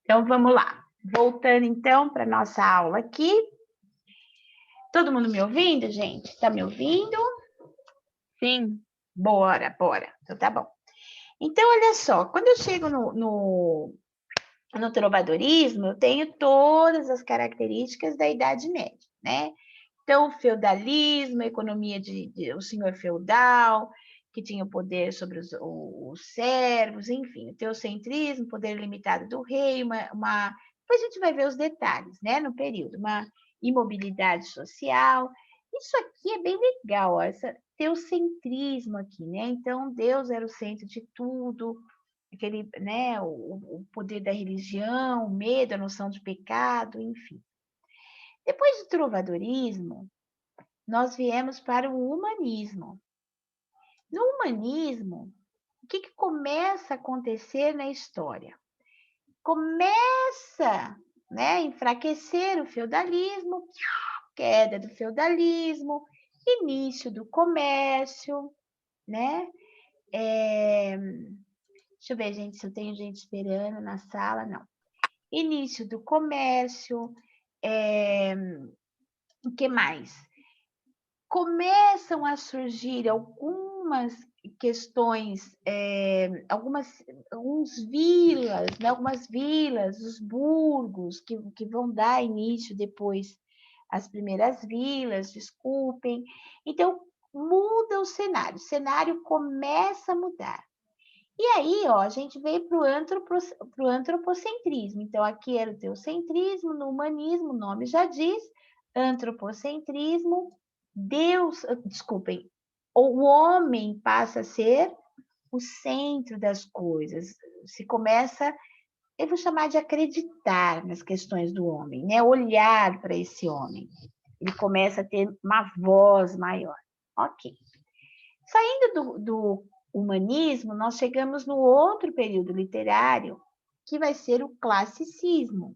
Então, vamos lá. Voltando, então, para nossa aula aqui. Todo mundo me ouvindo, gente? Está me ouvindo? Sim. Bora. Então, tá bom. Então, olha só. Quando eu chego no trovadorismo, eu tenho todas as características da Idade Média, né? Então, o feudalismo, a economia o senhor feudal, que tinha o poder sobre os servos, enfim, o teocentrismo, poder limitado do rei, depois a gente vai ver os detalhes, né, no período, uma imobilidade social. Isso aqui é bem legal, ó, esse teocentrismo aqui, né? Então, Deus era o centro de tudo, aquele, né, o poder da religião, o medo, a noção de pecado, enfim. Depois do trovadorismo, nós viemos para o humanismo. No humanismo, o que começa a acontecer na história? Começa, né, a enfraquecer o feudalismo, queda do feudalismo, início do comércio, né? Deixa eu ver, gente, se eu tenho gente esperando na sala, não. Início do comércio, é, o que mais? Começam a surgir algumas questões, algumas vilas, os burgos, que vão dar início depois às primeiras vilas, desculpem. Então, muda o cenário começa a mudar. E aí, ó, a gente veio para o antropocentrismo. Então, aqui era o teocentrismo, no humanismo, o nome já diz, antropocentrismo, desculpem, o homem passa a ser o centro das coisas. Se começa, eu vou chamar de acreditar nas questões do homem, né? Olhar para esse homem. Ele começa a ter uma voz maior. Ok. Saindo do humanismo, nós chegamos no outro período literário, que vai ser o classicismo.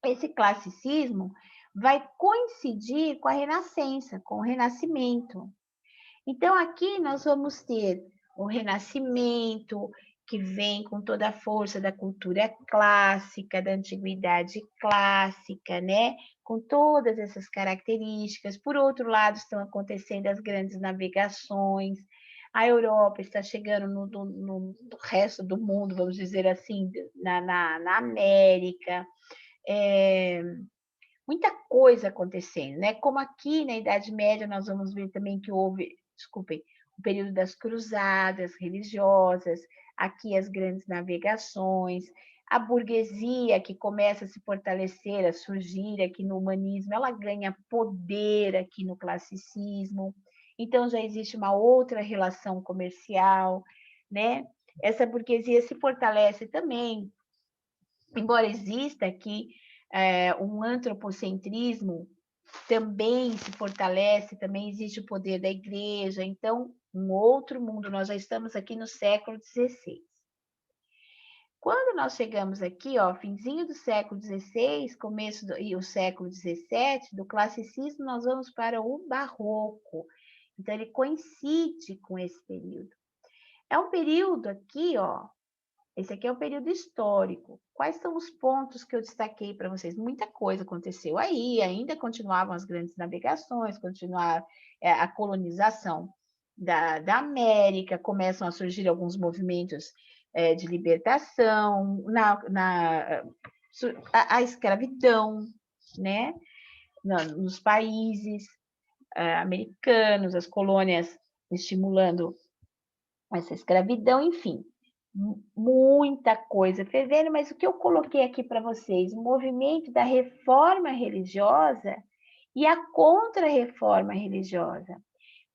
Esse classicismo vai coincidir com a Renascença, com o Renascimento. Então, aqui nós vamos ter o Renascimento, que vem com toda a força da cultura clássica, da antiguidade clássica, né? Com todas essas características. Por outro lado, estão acontecendo as grandes navegações. A Europa está chegando no resto do mundo, vamos dizer assim, na América. É, muita coisa acontecendo, né? Como aqui na Idade Média nós vamos ver também que houve, desculpem, o período das cruzadas religiosas, aqui as grandes navegações, a burguesia que começa a se fortalecer, a surgir aqui no humanismo, ela ganha poder aqui no classicismo. Então já existe uma outra relação comercial, né? Essa burguesia se fortalece também, embora exista aqui um antropocentrismo, também se fortalece, também existe o poder da igreja, então, um outro mundo, nós já estamos aqui no século XVI. Quando nós chegamos aqui, ó, finzinho do século XVI, e o século XVII, do classicismo, nós vamos para o barroco. Então, ele coincide com esse período. É um período aqui, ó, esse aqui é o período histórico. Quais são os pontos que eu destaquei para vocês? Muita coisa aconteceu aí, ainda continuavam as grandes navegações, continuava a colonização da América, começam a surgir alguns movimentos de libertação, a escravidão, né? Nos países americanos, as colônias estimulando essa escravidão, enfim, muita coisa fervendo, mas o que eu coloquei aqui para vocês, o movimento da reforma religiosa e a contra-reforma religiosa,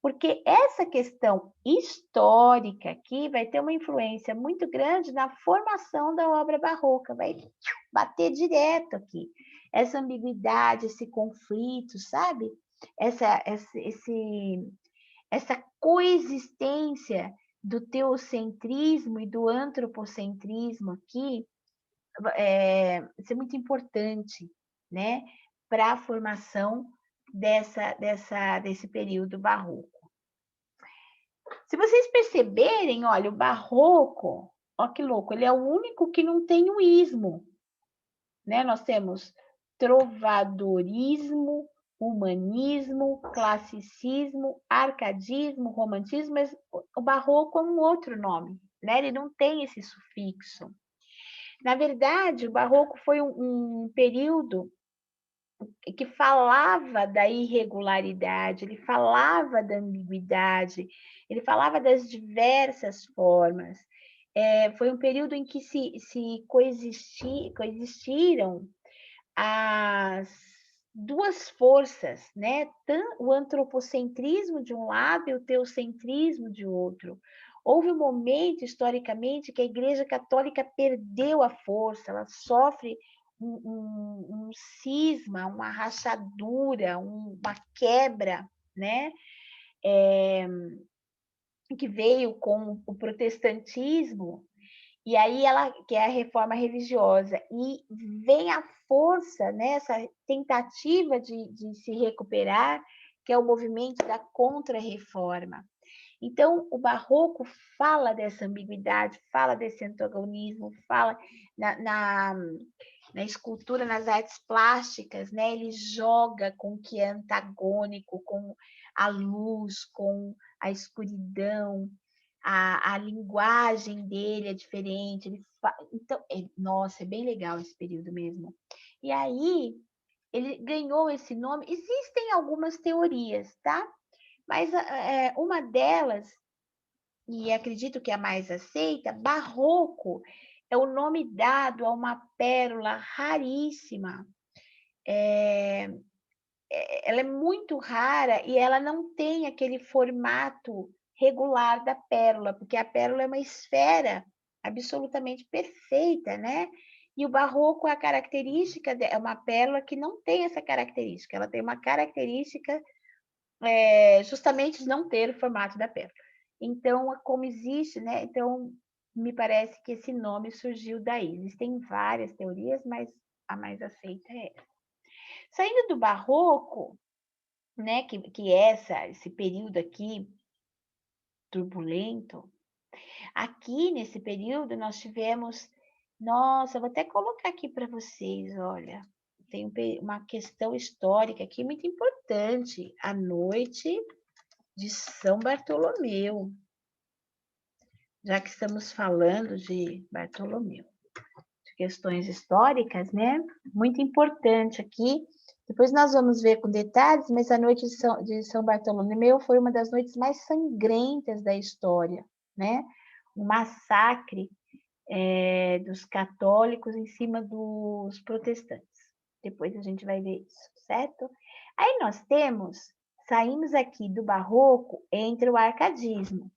porque essa questão histórica aqui vai ter uma influência muito grande na formação da obra barroca, vai bater direto aqui, essa ambiguidade, esse conflito, sabe? Essa coexistência do teocentrismo e do antropocentrismo aqui, isso é muito importante, né, para a formação desse período barroco. Se vocês perceberem, olha, o barroco, ó que louco, ele é o único que não tem o ismo. né? Nós temos trovadorismo, humanismo, classicismo, arcadismo, romantismo, mas o barroco é um outro nome, né? Ele não tem esse sufixo. Na verdade, o barroco foi um período que falava da irregularidade, ele falava da ambiguidade, ele falava das diversas formas. Foi um período em que se coexistiram as duas forças, né? O antropocentrismo de um lado e o teocentrismo de outro. Houve um momento, historicamente, que a Igreja Católica perdeu a força, ela sofre um cisma, uma rachadura, uma quebra, né? Que veio com o protestantismo, e aí ela que é a reforma religiosa, e vem a força nessa tentativa de se recuperar, que é o movimento da contra-reforma. Então, o barroco fala dessa ambiguidade, fala desse antagonismo, fala na escultura, nas artes plásticas, né? Ele joga com o que é antagônico, com a luz, com a escuridão, a linguagem dele é diferente. Então, nossa, é bem legal esse período mesmo. E aí, ele ganhou esse nome. Existem algumas teorias, tá? Mas uma delas, e acredito que a mais aceita, barroco, é o nome dado a uma pérola raríssima. Ela é muito rara e ela não tem aquele formato regular da pérola, porque a pérola é uma esfera absolutamente perfeita, né? E o barroco, a característica é uma pérola que não tem essa característica, ela tem uma característica justamente de não ter o formato da pérola. Então, como existe, né? Então, me parece que esse nome surgiu daí. Existem várias teorias, mas a mais aceita é essa. Saindo do barroco, né, que é esse período aqui turbulento, aqui nesse período nós tivemos, nossa, vou até colocar aqui para vocês, olha, tem uma questão histórica aqui muito importante, a noite de São Bartolomeu, já que estamos falando de Bartolomeu, de questões históricas, né? Muito importante aqui. Depois nós vamos ver com detalhes, mas a noite de São Bartolomeu foi uma das noites mais sangrentas da história, né? Um massacre dos católicos em cima dos protestantes. Depois a gente vai ver isso, certo? Aí nós saímos aqui do barroco entre o arcadismo.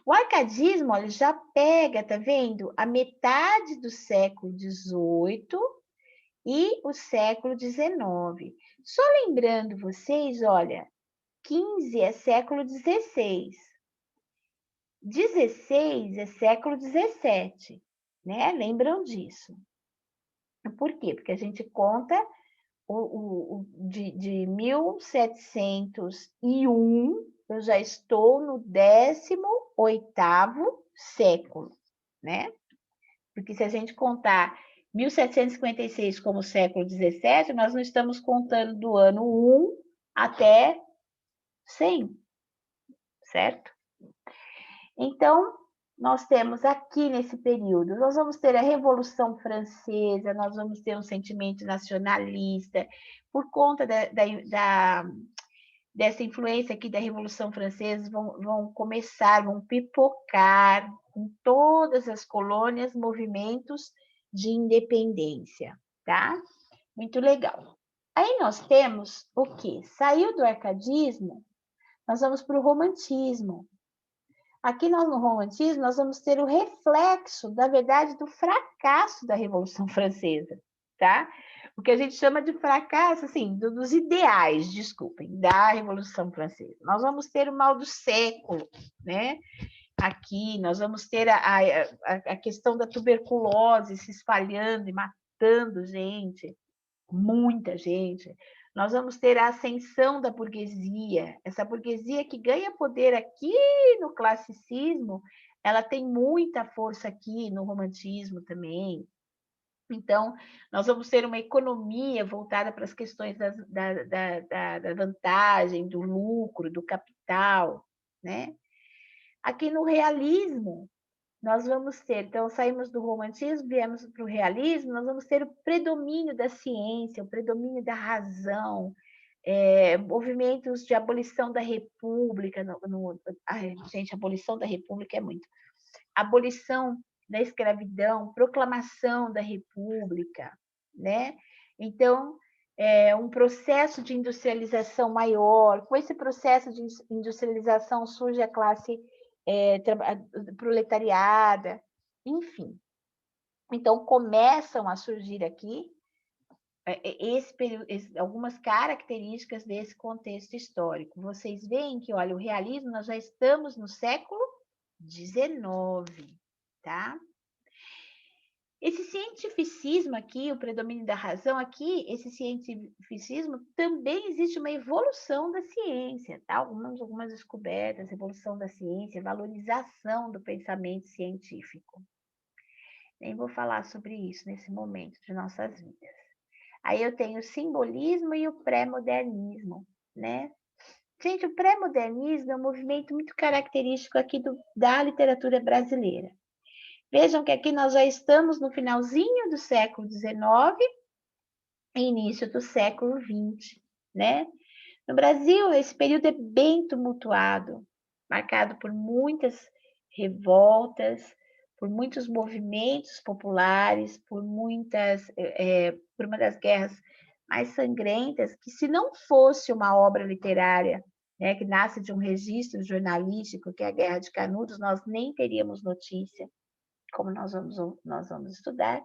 O arcadismo, olha, já pega, tá vendo? A metade do século XVIII e o século XIX. Só lembrando vocês, olha, 15 é século XVI, 16 é século XVII, né? Lembram disso. Por quê? Porque a gente conta de 1701, eu já estou no 18º século, né? Porque se a gente contar 1756 como século XVII, nós não estamos contando do ano 1 até 100, certo? Então, nós temos aqui nesse período, nós vamos ter a Revolução Francesa, nós vamos ter um sentimento nacionalista, por conta dessa influência aqui da Revolução Francesa, vão pipocar em todas as colônias movimentos de independência, tá? Muito legal. Aí nós temos o quê? Saiu do arcadismo, nós vamos para o romantismo. Aqui no romantismo, nós vamos ter o reflexo, da verdade, do fracasso da Revolução Francesa, tá? O que a gente chama de fracasso, assim, dos ideais, desculpem, da Revolução Francesa. Nós vamos ter o mal do século, né? Aqui, nós vamos ter a questão da tuberculose se espalhando e matando gente, muita gente. Nós vamos ter a ascensão da burguesia, essa burguesia que ganha poder aqui no classicismo, ela tem muita força aqui no romantismo também. Então, nós vamos ter uma economia voltada para as questões da vantagem, do lucro, do capital, né? Aqui no realismo, nós vamos ter, então saímos do romantismo, viemos para o realismo, nós vamos ter o predomínio da ciência, o predomínio da razão, movimentos de abolição da república, gente, abolição da república é muito, abolição da escravidão, proclamação da república, né? Então, um processo de industrialização maior, com esse processo de industrialização surge a classe proletariada, enfim. Então, começam a surgir aqui algumas características desse contexto histórico. Vocês veem que, olha, o realismo, nós já estamos no século XIX, tá? Esse cientificismo aqui, o predomínio da razão aqui, esse cientificismo, também existe uma evolução da ciência, tá? Algumas descobertas, evolução da ciência, valorização do pensamento científico. Nem vou falar sobre isso nesse momento de nossas vidas. Aí eu tenho o simbolismo e o pré-modernismo, né? Gente, o pré-modernismo é um movimento muito característico aqui da literatura brasileira. Vejam que aqui nós já estamos no finalzinho do século XIX e início do século XX, né? No Brasil, esse período é bem tumultuado, marcado por muitas revoltas, por muitos movimentos populares, por uma das guerras mais sangrentas, que se não fosse uma obra literária, né, que nasce de um registro jornalístico, que é a Guerra de Canudos, nós nem teríamos notícia, como nós vamos estudar.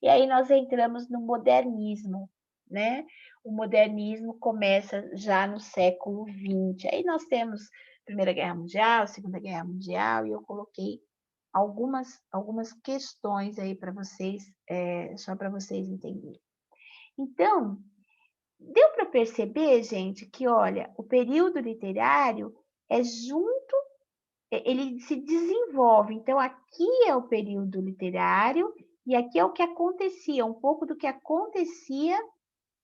E aí nós entramos no modernismo, né? O modernismo começa já no século XX. Aí nós temos Primeira Guerra Mundial, Segunda Guerra Mundial, e eu coloquei algumas questões aí para vocês, só para vocês entenderem. Então, deu para perceber, gente, que, olha, o período literário ele se desenvolve. Então, aqui é o período literário e aqui é o que acontecia, um pouco do que acontecia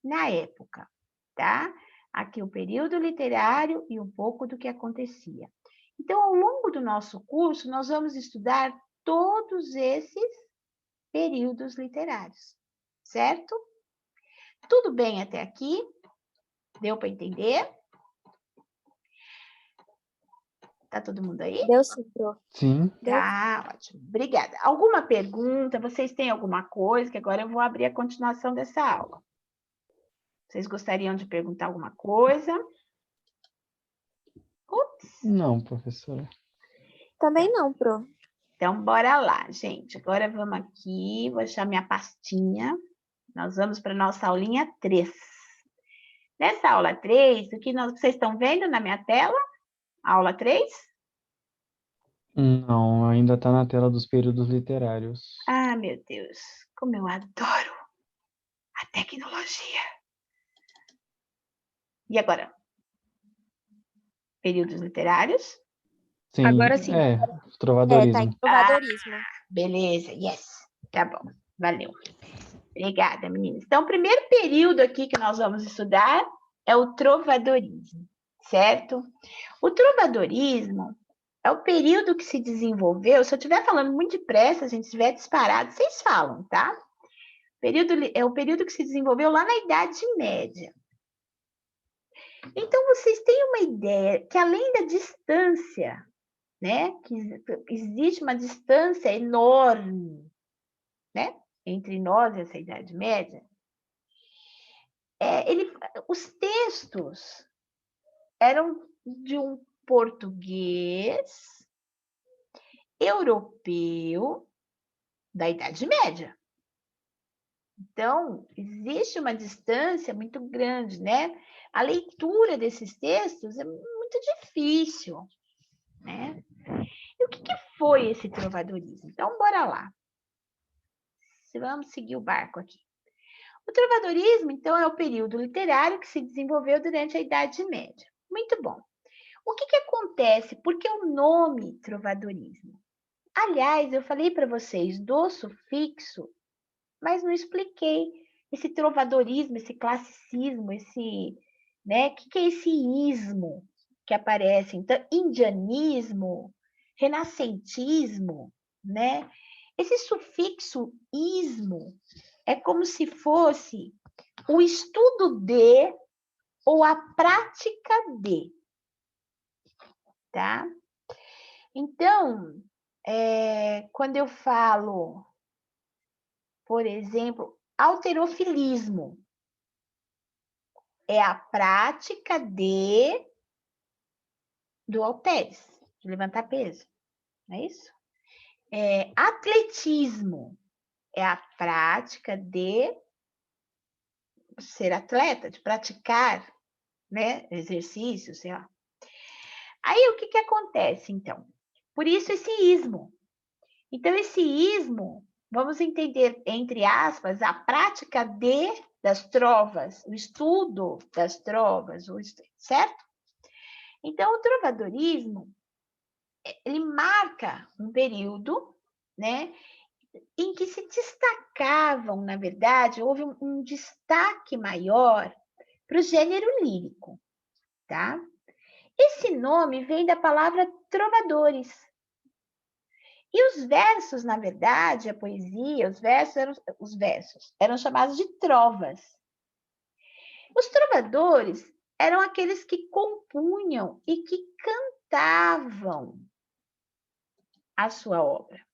na época, tá? Aqui o período literário e um pouco do que acontecia. Então, ao longo do nosso curso, nós vamos estudar todos esses períodos literários, certo? Tudo bem até aqui? Deu para entender? Tá todo mundo aí? Deu sim, Pro. Sim. Tá, ótimo. Obrigada. Alguma pergunta? Vocês têm alguma coisa? Que agora eu vou abrir a continuação dessa aula. Vocês gostariam de perguntar alguma coisa? Ups. Não, professora. Também não, Pro. Então, bora lá, gente. Agora vamos aqui, vou achar minha pastinha. Nós vamos para a nossa aulinha 3. Nessa aula 3, o que vocês estão vendo na minha tela? Aula 3? Não, ainda está na tela dos períodos literários. Ah, meu Deus, como eu adoro a tecnologia. E agora? Períodos literários? Sim, Agora sim. trovadorismo. Tá em trovadorismo. Beleza, yes. Tá bom, valeu. Obrigada, meninas. Então, o primeiro período aqui que nós vamos estudar é o trovadorismo, certo? O trovadorismo é o período que se desenvolveu, se eu estiver falando muito depressa, se a gente estiver disparado, vocês falam, tá? É o período que se desenvolveu lá na Idade Média. Então, vocês têm uma ideia que além da distância, né, que existe uma distância enorme, né, entre nós e essa Idade Média, os textos eram de um português europeu da Idade Média. Então, existe uma distância muito grande, né? A leitura desses textos é muito difícil, né? E o que foi esse trovadorismo? Então, bora lá. Vamos seguir o barco aqui. O trovadorismo, então, é o período literário que se desenvolveu durante a Idade Média. Muito bom. O que acontece? Por que o nome trovadorismo? Aliás, eu falei para vocês do sufixo mas não expliquei esse trovadorismo, esse classicismo, esse, né? O que é esse ismo que aparece? Então, indianismo, renascentismo, né? Esse sufixo ismo é como se fosse o estudo de ou a prática de, tá? Então, quando eu falo, por exemplo, halterofilismo, é a prática do halteres, de levantar peso, não é isso? Atletismo é a prática de ser atleta, de praticar, né, exercício, sei lá. Aí o que acontece, então? Por isso esse ismo. Então, esse ismo, vamos entender, entre aspas, a prática das trovas, o estudo das trovas, certo? Então, o trovadorismo, ele marca um período, né, em que se destacavam, na verdade, houve um destaque maior para o gênero lírico, tá? Esse nome vem da palavra trovadores. E os versos, na verdade, a poesia, os versos eram chamados de trovas. Os trovadores eram aqueles que compunham e que cantavam a sua obra.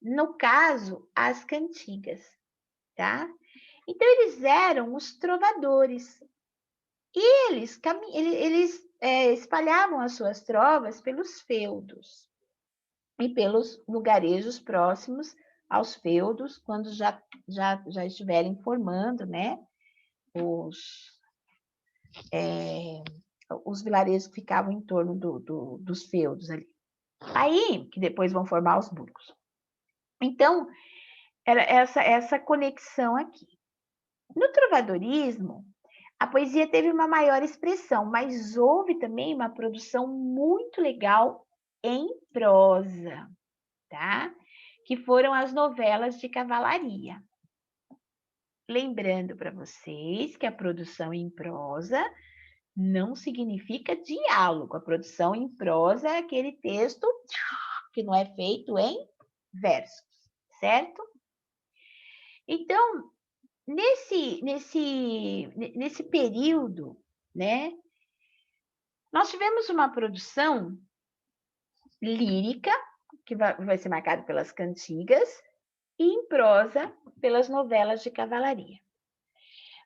No caso, as cantigas, tá? Então, eles eram os trovadores. E eles espalhavam as suas trovas pelos feudos e pelos lugarejos próximos aos feudos, quando já estiverem formando, né, os vilarejos que ficavam em torno dos feudos ali. Aí, que depois vão formar os burgos. Então, era essa conexão aqui. No trovadorismo, a poesia teve uma maior expressão, mas houve também uma produção muito legal em prosa, tá? Que foram as novelas de cavalaria. Lembrando para vocês que a produção em prosa não significa diálogo. A produção em prosa é aquele texto que não é feito em versos, certo? Então, nesse período, né, nós tivemos uma produção lírica, que vai ser marcada pelas cantigas, e em prosa, pelas novelas de cavalaria.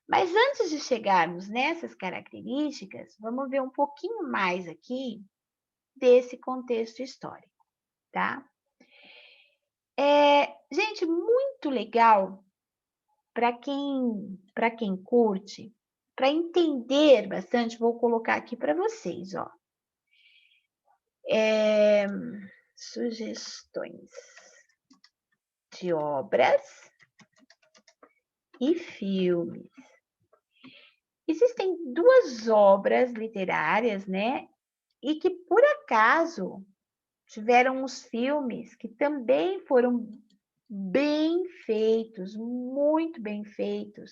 Mas antes de chegarmos nessas características, vamos ver um pouquinho mais aqui desse contexto histórico, tá? Gente, muito legal para quem curte, para entender bastante, vou colocar aqui para vocês, ó. Sugestões de obras e filmes. Existem duas obras literárias, né? E que, por acaso, tiveram os filmes que também foram bem feitos, muito bem feitos,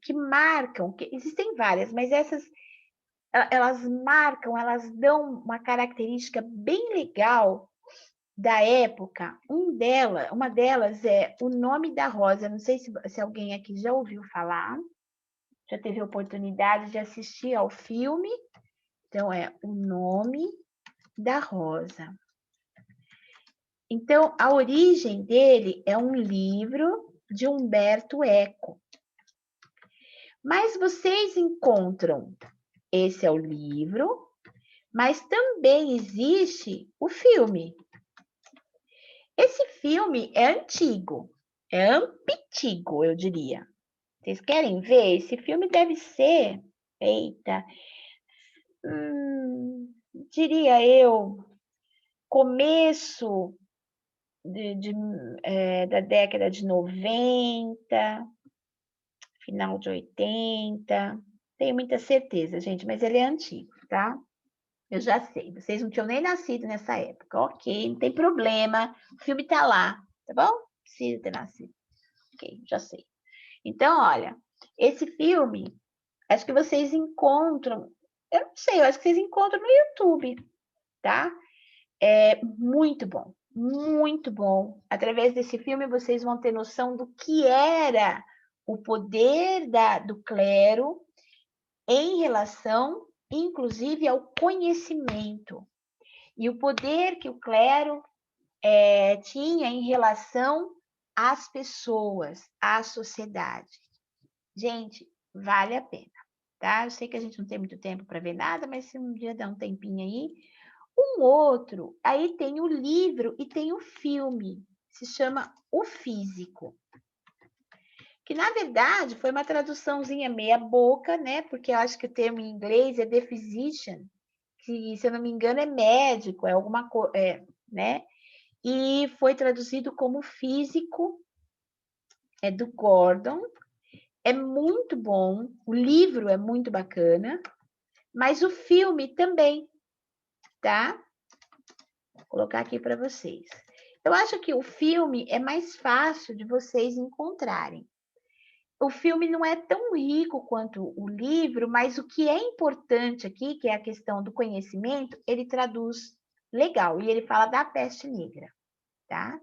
que marcam, existem várias, mas essas, elas marcam, elas dão uma característica bem legal da época. Uma delas é O Nome da Rosa. Não sei se alguém aqui já ouviu falar, já teve a oportunidade de assistir ao filme. Então, é O Nome da Rosa. Então, a origem dele é um livro de Humberto Eco. Mas vocês encontram, esse é o livro, mas também existe o filme. Esse filme é antigo, é antigo, eu diria. Vocês querem ver? Esse filme deve ser, diria eu, começo da década de 90, final de 80. Tenho muita certeza, gente, mas ele é antigo, tá? Eu já sei, vocês não tinham nem nascido nessa época. Ok, não tem problema, o filme tá lá, tá bom? precisa ter nascido. Ok, já sei. Então, olha, esse filme, acho que vocês encontram, eu não sei, eu acho que vocês encontram no YouTube, tá? É muito bom, muito bom. Através desse filme, vocês vão ter noção do que era o poder do clero em relação, inclusive, ao conhecimento. E o poder que o clero tinha em relação às pessoas, à sociedade. Gente, vale a pena, tá? Eu sei que a gente não tem muito tempo para ver nada, mas se um dia der um tempinho aí. Um outro, aí tem o livro e tem o filme, se chama O Físico. Que, na verdade, foi uma traduçãozinha meia boca, né? Porque eu acho que o termo em inglês é the physician, que, se eu não me engano, é médico, é alguma coisa, né? E foi traduzido como Físico, é do Gordon. É muito bom, o livro é muito bacana, mas o filme também, tá? Vou colocar aqui para vocês. Eu acho que o filme é mais fácil de vocês encontrarem. O filme não é tão rico quanto o livro, mas o que é importante aqui, que é a questão do conhecimento, ele traduz legal, e ele fala da peste negra, tá?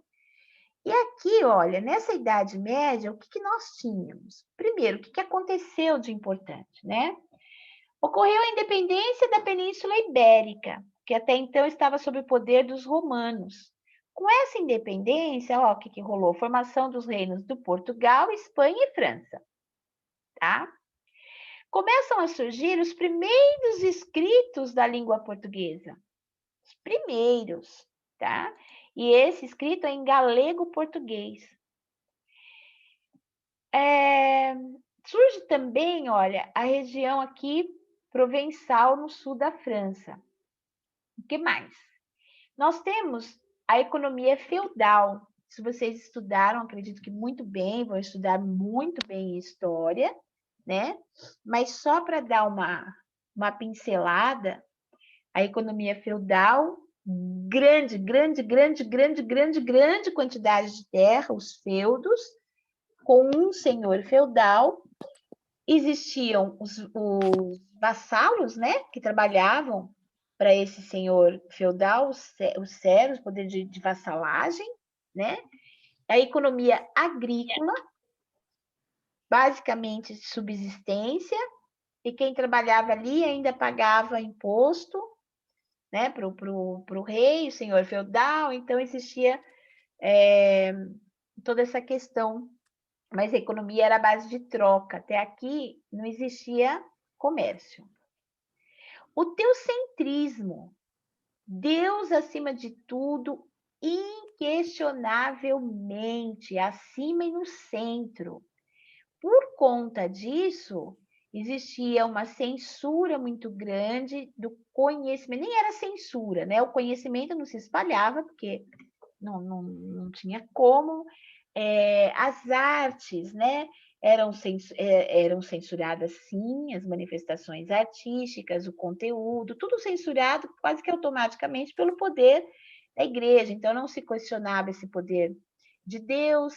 E aqui, olha, nessa Idade Média, o que nós tínhamos? Primeiro, o que aconteceu de importante, né? Ocorreu a independência da Península Ibérica, que até então estava sob o poder dos romanos. Com essa independência, ó, o que rolou? Formação dos reinos do Portugal, Espanha e França, tá? Começam a surgir os primeiros escritos da língua portuguesa. Os primeiros, tá? E esse escrito é em galego-português. Surge também, olha, a região aqui provençal no sul da França. O que mais? Nós temos a economia feudal. Se vocês estudaram, acredito que muito bem, vão estudar muito bem história, né? Mas só para dar uma pincelada, a economia feudal, grande quantidade de terra, os feudos, com um senhor feudal. Existiam os vassalos, né, que trabalhavam para esse senhor feudal, os servos, poder de vassalagem, né? A economia agrícola, basicamente de subsistência, e quem trabalhava ali ainda pagava imposto, né, para o rei, o senhor feudal, então existia toda essa questão, mas a economia era a base de troca, até aqui não existia comércio. O teocentrismo, Deus acima de tudo, inquestionavelmente, acima e no centro. Por conta disso, existia uma censura muito grande do conhecimento, nem era censura, né? O conhecimento não se espalhava, porque não tinha como. As artes, né? Eram censuradas, sim, as manifestações artísticas, o conteúdo, tudo censurado quase que automaticamente pelo poder da igreja. Então, não se questionava esse poder de Deus.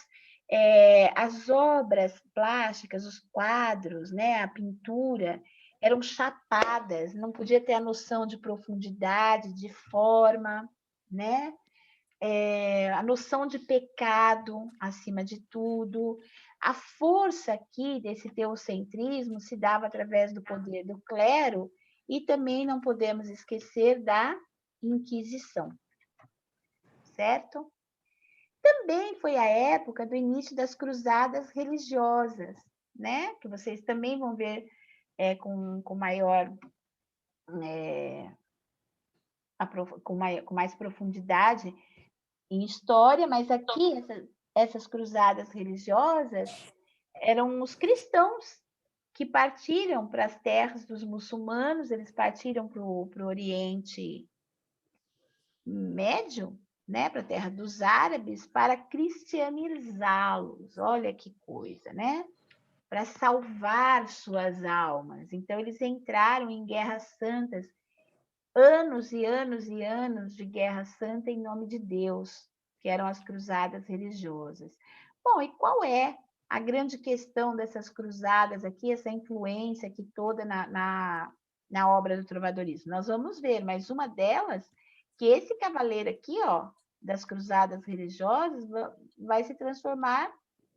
As obras plásticas, os quadros, né? A pintura, eram chapadas, não podia ter a noção de profundidade, de forma, né? A noção de pecado acima de tudo. A força aqui desse teocentrismo se dava através do poder do clero e também não podemos esquecer da Inquisição, certo? Também foi a época do início das cruzadas religiosas, né? Que vocês também vão ver com maior com mais profundidade em história, mas aqui essas cruzadas religiosas eram os cristãos que partiram para as terras dos muçulmanos, eles partiram para o Oriente Médio, né, para a terra dos árabes, para cristianizá-los. Olha que coisa, né? Para salvar suas almas. Então, eles entraram em guerras santas, anos e anos e anos de guerra santa em nome de Deus. que eram as cruzadas religiosas. Bom, e qual é a grande questão dessas cruzadas aqui, essa influência aqui toda na obra do trovadorismo? Nós vamos ver, mas uma delas, que esse cavaleiro aqui, ó, das cruzadas religiosas, vai se transformar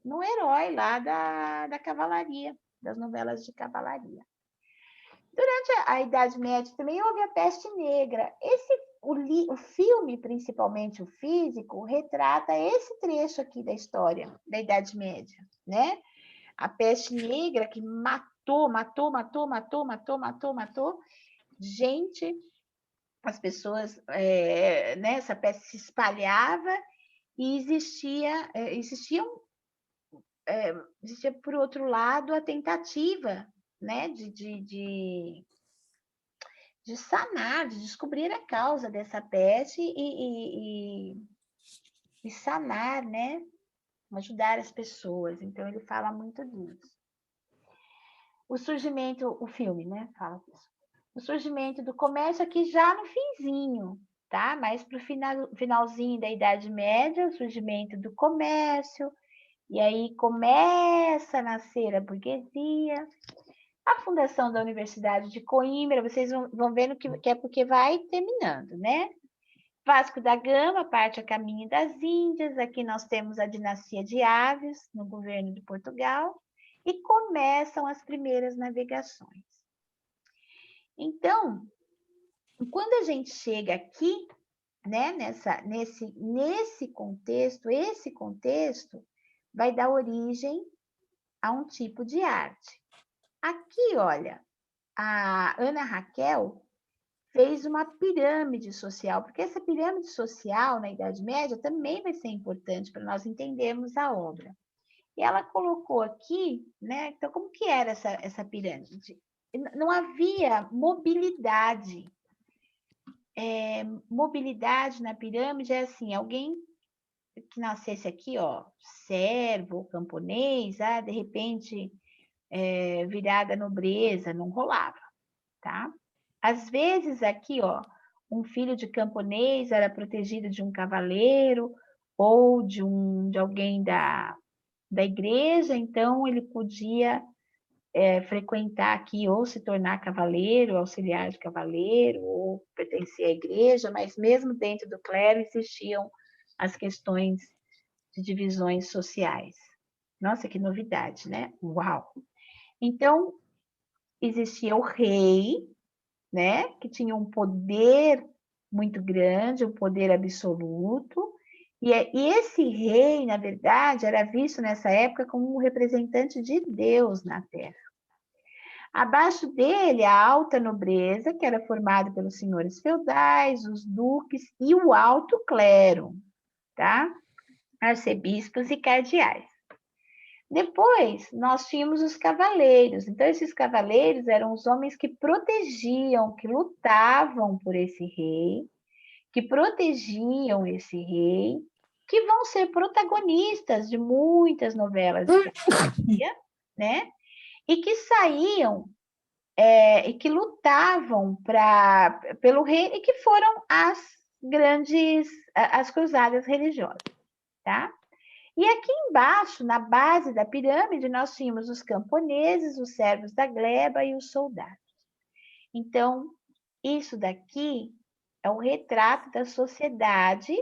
no herói lá da cavalaria, das novelas de cavalaria. Durante a Idade Média também houve a peste negra. O filme, principalmente o físico, retrata esse trecho aqui da história da Idade Média, né? A peste negra que matou gente, as pessoas, né? Essa peste se espalhava e existia, por outro lado, a tentativa, né, de sanar, de descobrir a causa dessa peste e sanar, né? Ajudar as pessoas. Então, ele fala muito disso. O surgimento, o filme, né? Fala disso. O surgimento do comércio aqui já no finzinho, tá? Mas para o finalzinho da Idade Média, o surgimento do comércio, e aí começa a nascer a burguesia. A fundação da Universidade de Coimbra, vocês vão vendo que é porque vai terminando, né? Vasco da Gama parte a caminho das Índias. Aqui nós temos a dinastia de Aves, no governo de Portugal, e começam as primeiras navegações. Então, quando a gente chega aqui, né, nesse contexto, esse contexto vai dar origem a um tipo de arte. Aqui, olha, a Ana Raquel fez uma pirâmide social, porque essa pirâmide social na Idade Média também vai ser importante para nós entendermos a obra. E ela colocou aqui, né? Então, como que era essa pirâmide? Não havia mobilidade. Mobilidade na pirâmide é assim, alguém que nascesse aqui, ó, servo, camponês, de repente virada à nobreza, não rolava, tá? Às vezes aqui, ó, um filho de camponês era protegido de um cavaleiro ou de alguém da igreja, então ele podia frequentar aqui ou se tornar cavaleiro, auxiliar de cavaleiro, ou pertencer à igreja, mas mesmo dentro do clero existiam as questões de divisões sociais. Nossa, que novidade, né? Uau! Então, existia o rei, né, que tinha um poder muito grande, um poder absoluto, e esse rei, na verdade, era visto nessa época como um representante de Deus na Terra. Abaixo dele, a alta nobreza, que era formada pelos senhores feudais, os duques e o alto clero, tá? Arcebispos e cardeais. Depois, nós tínhamos os cavaleiros. Então, esses cavaleiros eram os homens que protegiam, que lutavam por esse rei, que protegiam esse rei, que vão ser protagonistas de muitas novelas de cavalaria, né? E que saíam e que lutavam pelo rei e que foram as cruzadas religiosas, tá? E aqui embaixo, na base da pirâmide, nós tínhamos os camponeses, os servos da gleba e os soldados. Então, isso daqui é o retrato da sociedade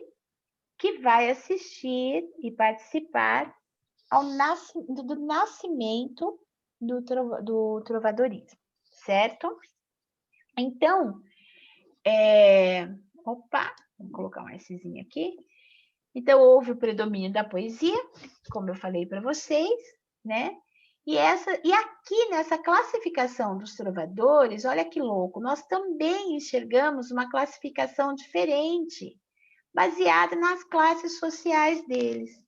que vai assistir e participar do nascimento do trovadorismo, certo? Então, vamos colocar um Szinho aqui. Então, houve o predomínio da poesia, como eu falei para vocês, né? E aqui nessa classificação dos trovadores, olha que louco, nós também enxergamos uma classificação diferente, baseada nas classes sociais deles.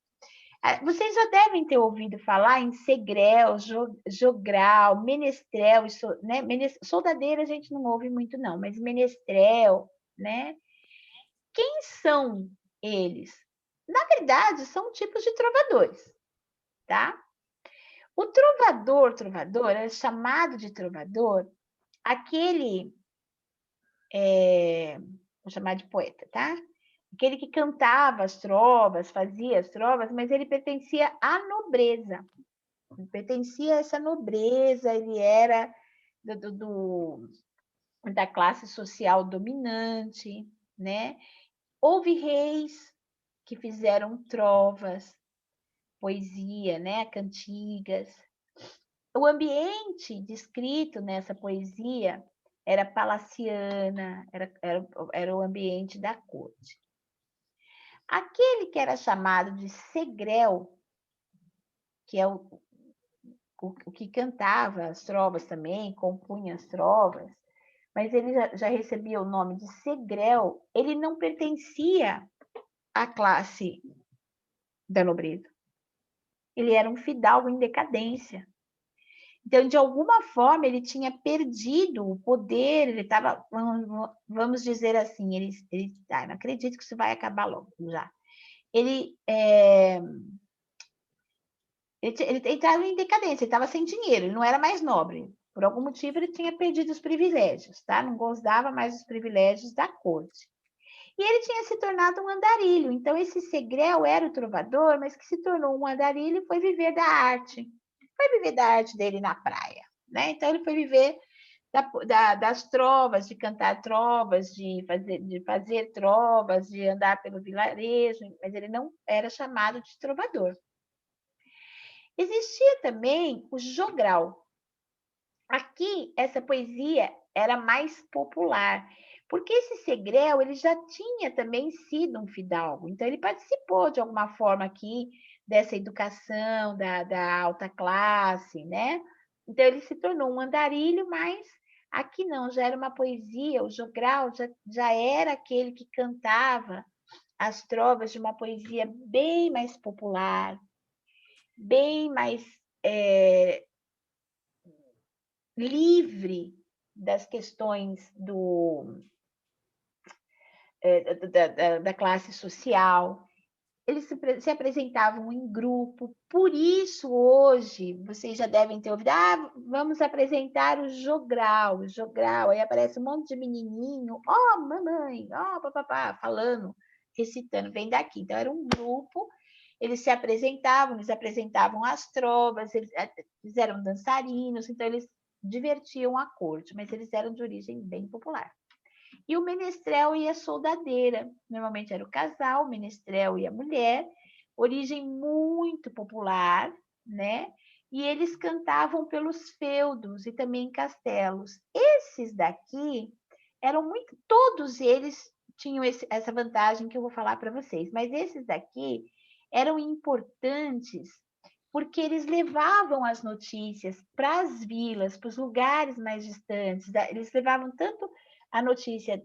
Vocês já devem ter ouvido falar em segrel, jogral, menestrel, né? Soldadeira a gente não ouve muito não, mas menestrel, né? Quem são eles? Na verdade, são tipos de trovadores, tá? O trovador é chamado de trovador aquele, vou chamar de poeta, tá? aquele que cantava as trovas, fazia as trovas, mas ele pertencia à nobreza. Ele pertencia a essa nobreza, ele era da classe social dominante, né? Houve reis que fizeram trovas, poesia, né? Cantigas. O ambiente descrito nessa poesia era palaciana, era o ambiente da corte. Aquele que era chamado de segrel, que é o que cantava as trovas também, compunha as trovas, mas ele já recebia o nome de segrel, ele não pertencia à classe da nobreza. Ele era um fidalgo em decadência. Então, de alguma forma, ele tinha perdido o poder, ele estava, vamos dizer assim, não acredito que isso vai acabar logo já. Ele estava em decadência, ele estava sem dinheiro, ele não era mais nobre. Por algum motivo, ele tinha perdido os privilégios, tá? Não gozava mais dos privilégios da corte. E ele tinha se tornado um andarilho. Então, esse segrel era o trovador, mas que se tornou um andarilho e foi viver da arte. Foi viver da arte dele na praia, né? Então, ele foi viver das trovas, de cantar trovas, de fazer trovas, de andar pelo vilarejo, mas ele não era chamado de trovador. Existia também o jogral. Aqui, essa poesia era mais popular, porque esse segrel ele já tinha também sido um fidalgo, então ele participou de alguma forma aqui dessa educação da alta classe, né? Então ele se tornou um andarilho, mas aqui não, já era uma poesia, o jogral já era aquele que cantava as trovas de uma poesia bem mais popular, bem mais livre das questões da classe social. Eles se apresentavam em grupo, por isso hoje vocês já devem ter ouvido, vamos apresentar o jogral, aí aparece um monte de menininho, mamãe, papapá, falando, recitando, vem daqui. Então era um grupo, eles apresentavam as trovas, eles eram dançarinos, então eles divertiam a corte, mas eles eram de origem bem popular. E o menestrel e a soldadeira. Normalmente era o casal, o menestrel e a mulher, origem muito popular, né? E eles cantavam pelos feudos e também em castelos. Esses daqui eram todos eles tinham essa vantagem que eu vou falar para vocês, mas esses daqui eram importantes porque eles levavam as notícias para as vilas, para os lugares mais distantes. Eles levavam tanto a notícia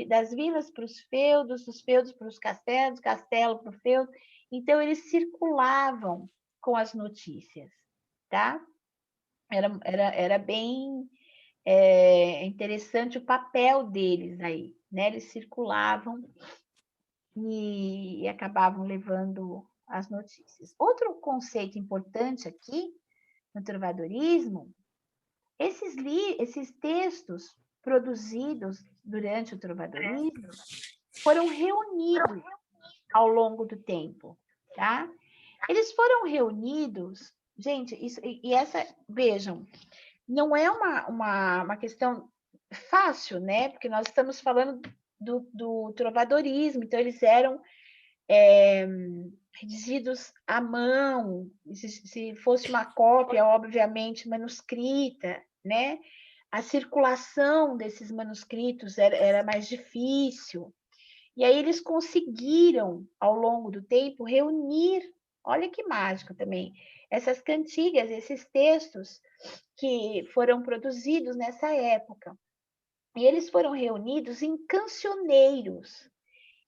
das vilas para os feudos, dos feudos para os castelos, do castelo para o feudo. Então, eles circulavam com as notícias, tá? Era bem interessante o papel deles aí, né? Eles circulavam e acabavam levando as notícias. Outro conceito importante aqui no trovadorismo, esses textos produzidos durante o trovadorismo foram reunidos ao longo do tempo, tá? Eles foram reunidos, gente, vejam, não é uma questão fácil, né? Porque nós estamos falando do trovadorismo, então eles eram redigidos à mão, se fosse uma cópia, obviamente, manuscrita, né? A circulação desses manuscritos era mais difícil. E aí eles conseguiram, ao longo do tempo, reunir, olha que mágico também, essas cantigas, esses textos que foram produzidos nessa época. E eles foram reunidos em cancioneiros.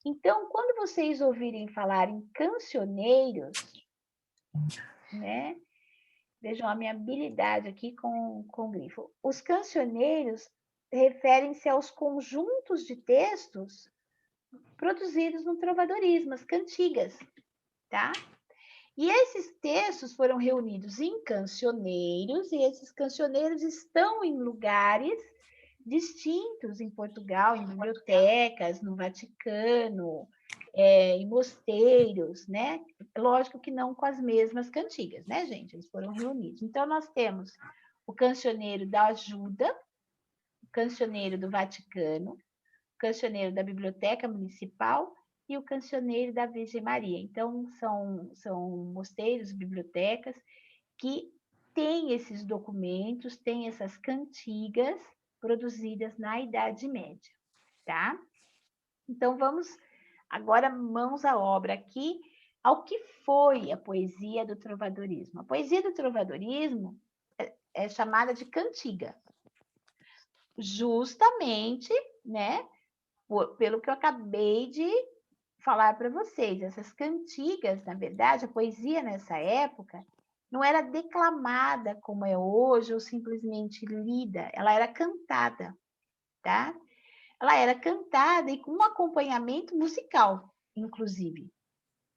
Então, quando vocês ouvirem falar em cancioneiros, né? Vejam a minha habilidade aqui com grifo. Os cancioneiros referem-se aos conjuntos de textos produzidos no trovadorismo, as cantigas, tá? E esses textos foram reunidos em cancioneiros, e esses cancioneiros estão em lugares distintos em Portugal, em bibliotecas, no Vaticano, em mosteiros, né? Lógico que não com as mesmas cantigas, né, gente? Eles foram reunidos. Então, nós temos o cancioneiro da Ajuda, o cancioneiro do Vaticano, o cancioneiro da Biblioteca Municipal e o cancioneiro da Virgem Maria. Então, são mosteiros, bibliotecas que têm esses documentos, têm essas cantigas produzidas na Idade Média, tá? Então, vamos agora mãos à obra aqui ao que foi a poesia do trovadorismo. A poesia do trovadorismo é chamada de cantiga, justamente, né, pelo que eu acabei de falar para vocês. Essas cantigas, na verdade, a poesia nessa época não era declamada como é hoje ou simplesmente lida, ela era cantada, tá? Ela era cantada e com um acompanhamento musical, inclusive,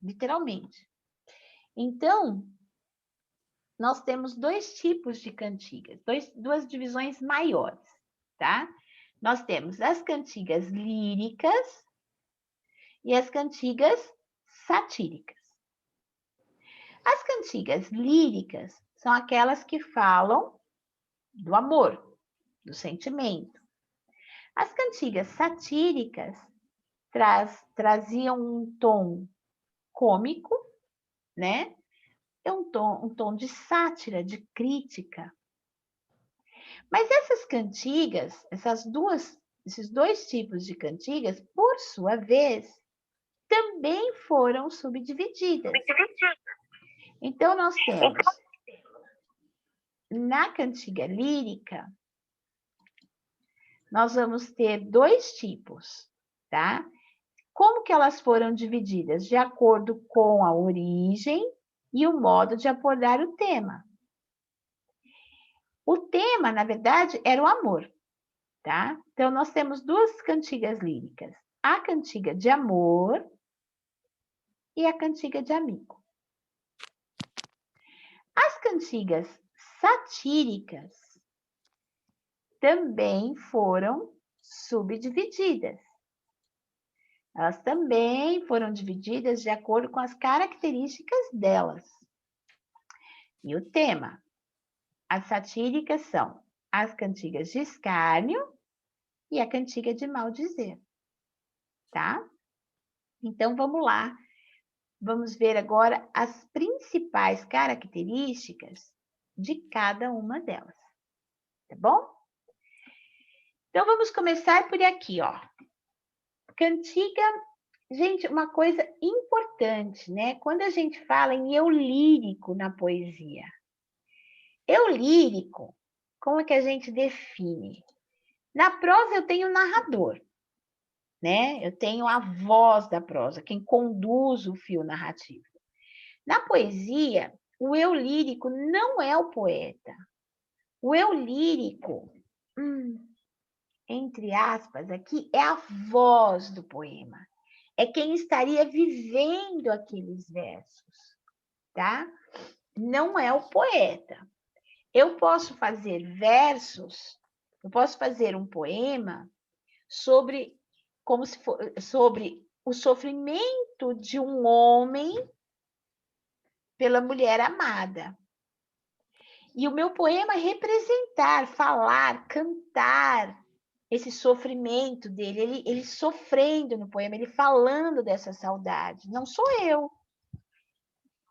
literalmente. Então, nós temos dois tipos de cantigas, duas divisões maiores, tá? Nós temos as cantigas líricas e as cantigas satíricas. As cantigas líricas são aquelas que falam do amor, do sentimento. As cantigas satíricas traziam um tom cômico, né? É um tom de sátira, de crítica. Mas essas cantigas, esses dois tipos de cantigas, por sua vez, também foram subdivididas. Então, nós temos, na cantiga lírica, nós vamos ter dois tipos, tá? Como que elas foram divididas? De acordo com a origem e o modo de abordar o tema. O tema, na verdade, era o amor, tá? Então, nós temos duas cantigas líricas. A cantiga de amor e a cantiga de amigo. As cantigas satíricas também foram subdivididas. Elas também foram divididas de acordo com as características delas. E o tema? As satíricas são as cantigas de escárnio e a cantiga de maldizer, tá? Então, vamos lá. Vamos ver agora as principais características de cada uma delas, tá bom? Então, vamos começar por aqui, ó. Cantiga, gente, uma coisa importante, né? Quando a gente fala em eu lírico na poesia, eu lírico, como é que a gente define? Na prosa eu tenho narrador, né? Eu tenho a voz da prosa, quem conduz o fio narrativo. Na poesia, o eu lírico não é o poeta. O eu lírico, entre aspas, aqui, é a voz do poema. É quem estaria vivendo aqueles versos, tá? Não é o poeta. Eu posso fazer versos, eu posso fazer um poema sobre o sofrimento de um homem pela mulher amada. E o meu poema é representar, falar, cantar esse sofrimento dele, ele sofrendo no poema, ele falando dessa saudade. Não sou eu.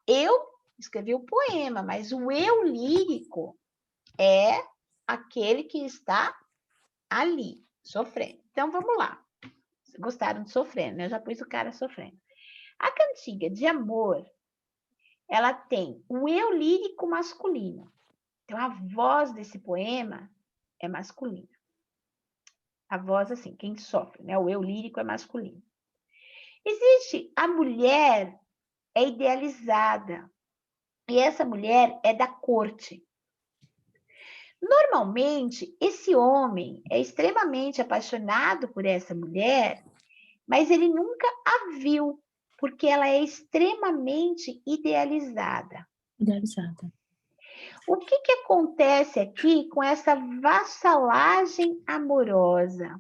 Eu escrevi o poema, mas o eu lírico é aquele que está ali, sofrendo. Então, vamos lá. Gostaram de sofrendo, né? Eu já pus o cara sofrendo. A cantiga de amor, ela tem o eu lírico masculino. Então, a voz desse poema é masculina. A voz, assim, quem sofre, né? O eu lírico é masculino. Existe a mulher, é idealizada. E essa mulher é da corte. Normalmente, esse homem é extremamente apaixonado por essa mulher, mas ele nunca a viu, porque ela é extremamente idealizada. Idealizada. O que acontece aqui com essa vassalagem amorosa?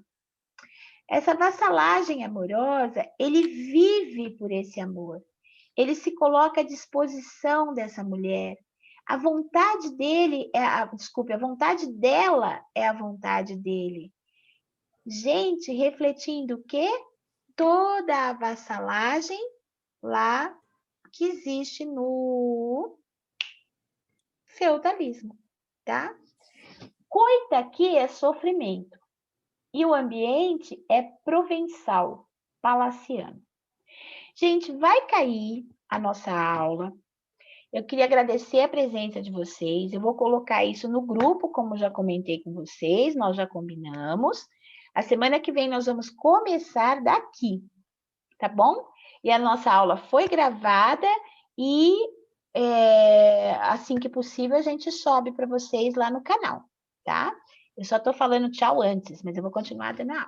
Essa vassalagem amorosa, ele vive por esse amor. Ele se coloca à disposição dessa mulher. A vontade dele a vontade dela é a vontade dele. Gente, refletindo o quê? Toda a vassalagem lá que existe no feudalismo, tá? Coita aqui é sofrimento. E o ambiente é provençal, palaciano. Gente, vai cair a nossa aula. Eu queria agradecer a presença de vocês. Eu vou colocar isso no grupo, como já comentei com vocês, nós já combinamos. A semana que vem nós vamos começar daqui, tá bom? E a nossa aula foi gravada e assim que possível a gente sobe para vocês lá no canal, tá? Eu só estou falando tchau antes, mas eu vou continuar dando a aula.